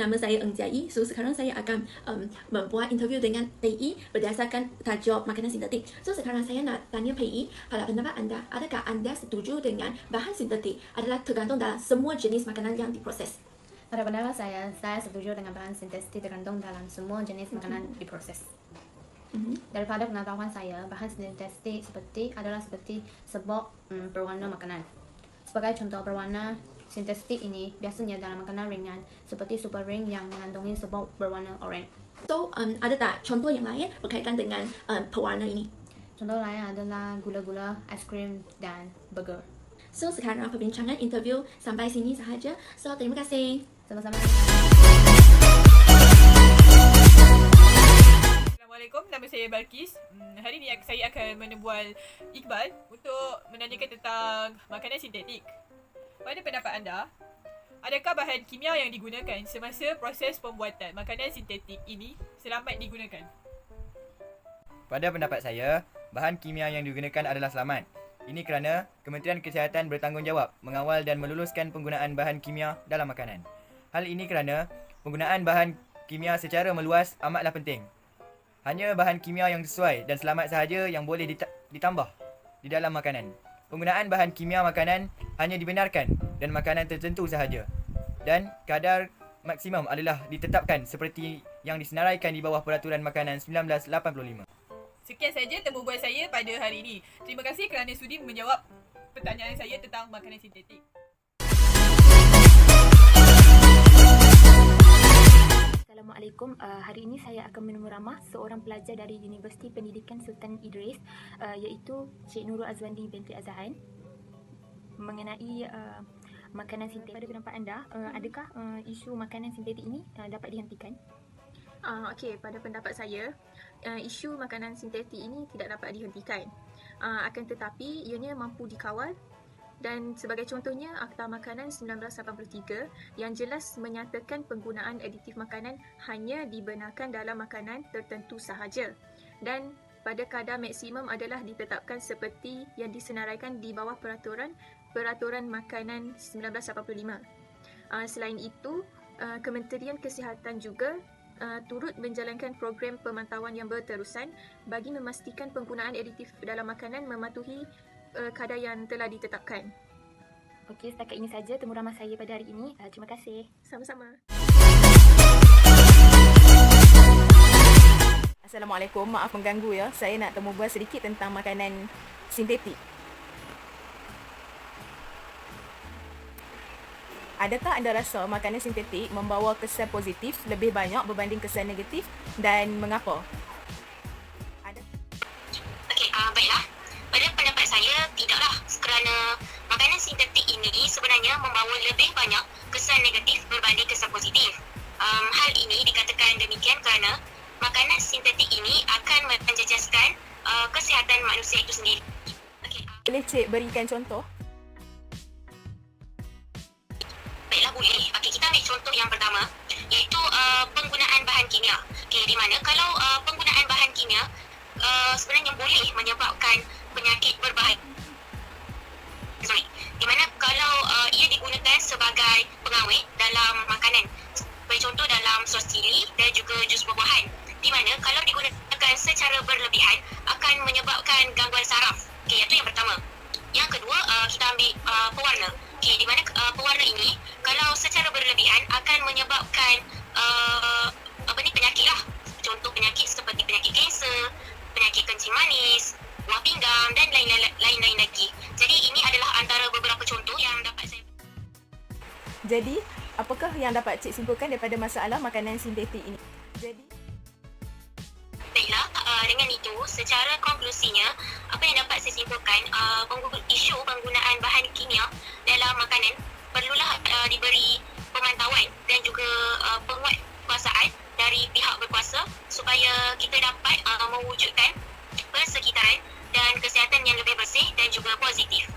nama saya Eng Jiai. So sekarang saya akan membuat interview dengan Pei berdasarkan tajuk makanan sintetik. So sekarang saya nak tanya Pei, pada pendapat anda, adakah anda setuju dengan bahan sintetik adalah tergantung dalam semua jenis makanan yang diproses? Pada pendapat saya setuju dengan bahan sintetik tergantung dalam semua jenis makanan diproses. Daripada pengetahuan saya, bahan sintetik adalah seperti sebab berwarna makanan. Sebagai contoh, berwarna sintetik ini biasanya dalam makanan ringan seperti super ring yang mengandungi sebab berwarna oranye. So ada tak contoh yang lain berkaitan dengan pewarna ini? Contoh lain adalah gula-gula, aiskrim dan burger. So sekarang perbincangan interview sampai sini sahaja. So terima kasih. Sama-sama. Assalamualaikum, nama saya Balkis. Hari ini saya akan menemubual Iqbal untuk menanyakan tentang makanan sintetik. Pada pendapat anda, adakah bahan kimia yang digunakan semasa proses pembuatan makanan sintetik ini selamat digunakan? Pada pendapat saya, bahan kimia yang digunakan adalah selamat. Ini kerana Kementerian Kesihatan bertanggungjawab mengawal dan meluluskan penggunaan bahan kimia dalam makanan. Hal ini kerana penggunaan bahan kimia secara meluas amatlah penting. Hanya bahan kimia yang sesuai dan selamat sahaja yang boleh ditambah di dalam makanan. Penggunaan bahan kimia makanan hanya dibenarkan dan makanan tertentu sahaja. Dan kadar maksimum adalah ditetapkan seperti yang disenaraikan di bawah Peraturan Makanan 1985. Sekian saja temubual saya pada hari ini. Terima kasih kerana sudi menjawab pertanyaan saya tentang makanan sintetik. Assalamualaikum. Hari ini saya akan menemu ramah seorang pelajar dari Universiti Pendidikan Sultan Idris, iaitu Cik Nurul Azwandi binti Azahan, mengenai makanan sintetik. Pada pendapat anda, adakah isu makanan sintetik ini dapat dihentikan? Okey, pada pendapat saya, isu makanan sintetik ini tidak dapat dihentikan. Akan tetapi, ianya mampu dikawal. Dan sebagai contohnya, Akta Makanan 1983 yang jelas menyatakan penggunaan aditif makanan hanya dibenarkan dalam makanan tertentu sahaja. Dan pada kadar maksimum adalah ditetapkan seperti yang disenaraikan di bawah Peraturan Makanan 1985. Selain itu, Kementerian Kesihatan juga turut menjalankan program pemantauan yang berterusan bagi memastikan penggunaan aditif dalam makanan mematuhi kadar yang telah ditetapkan. Okey, setakat ini saja temu ramah saya pada hari ini. Terima kasih. Sama-sama. Assalamualaikum, maaf mengganggu ya. Saya nak temu bual sedikit tentang makanan sintetik. Adakah anda rasa makanan sintetik membawa kesan positif lebih banyak berbanding kesan negatif dan mengapa? Baiklah. Pada pendapat saya, tidaklah, kerana makanan sintetik ini sebenarnya membawa lebih banyak kesan negatif berbanding kesan positif. Hal ini dikatakan demikian kerana makanan sintetik ini akan menjejaskan kesihatan manusia itu sendiri. Boleh Cik berikan contoh? Baiklah, boleh. Kita ambil contoh yang pertama, iaitu penggunaan bahan kimia. Di mana kalau penggunaan bahan kimia sebenarnya boleh menyebabkan penyakit berbahaya. Di mana kalau ia digunakan sebagai pengawet dalam makanan, sebagai contoh dalam sos cili dan juga jus buah-buahan, di mana kalau digunakan secara berlebihan akan menyebabkan gangguan saraf. Itu yang pertama. Yang kedua, kita ambil pewarna. Di mana pewarna ini kalau secara berlebihan akan menyebabkan penyakit lah. Contoh penyakit seperti penyakit kanser, penyakit kencing manis, buah pinggang dan lain-lain lagi. Jadi ini adalah antara beberapa contoh yang dapat saya. Jadi, apakah yang dapat Cik simpulkan daripada masalah makanan sintetik ini? Baiklah, dengan itu secara konklusinya, apa yang dapat saya simpulkan, isu penggunaan bahan kimia dalam makanan perlulah diberi pemantauan dan juga penguatkuasaan dari pihak berkuasa supaya kita dapat mewujudkan persekitaran dan kesihatan yang lebih bersih dan juga positif.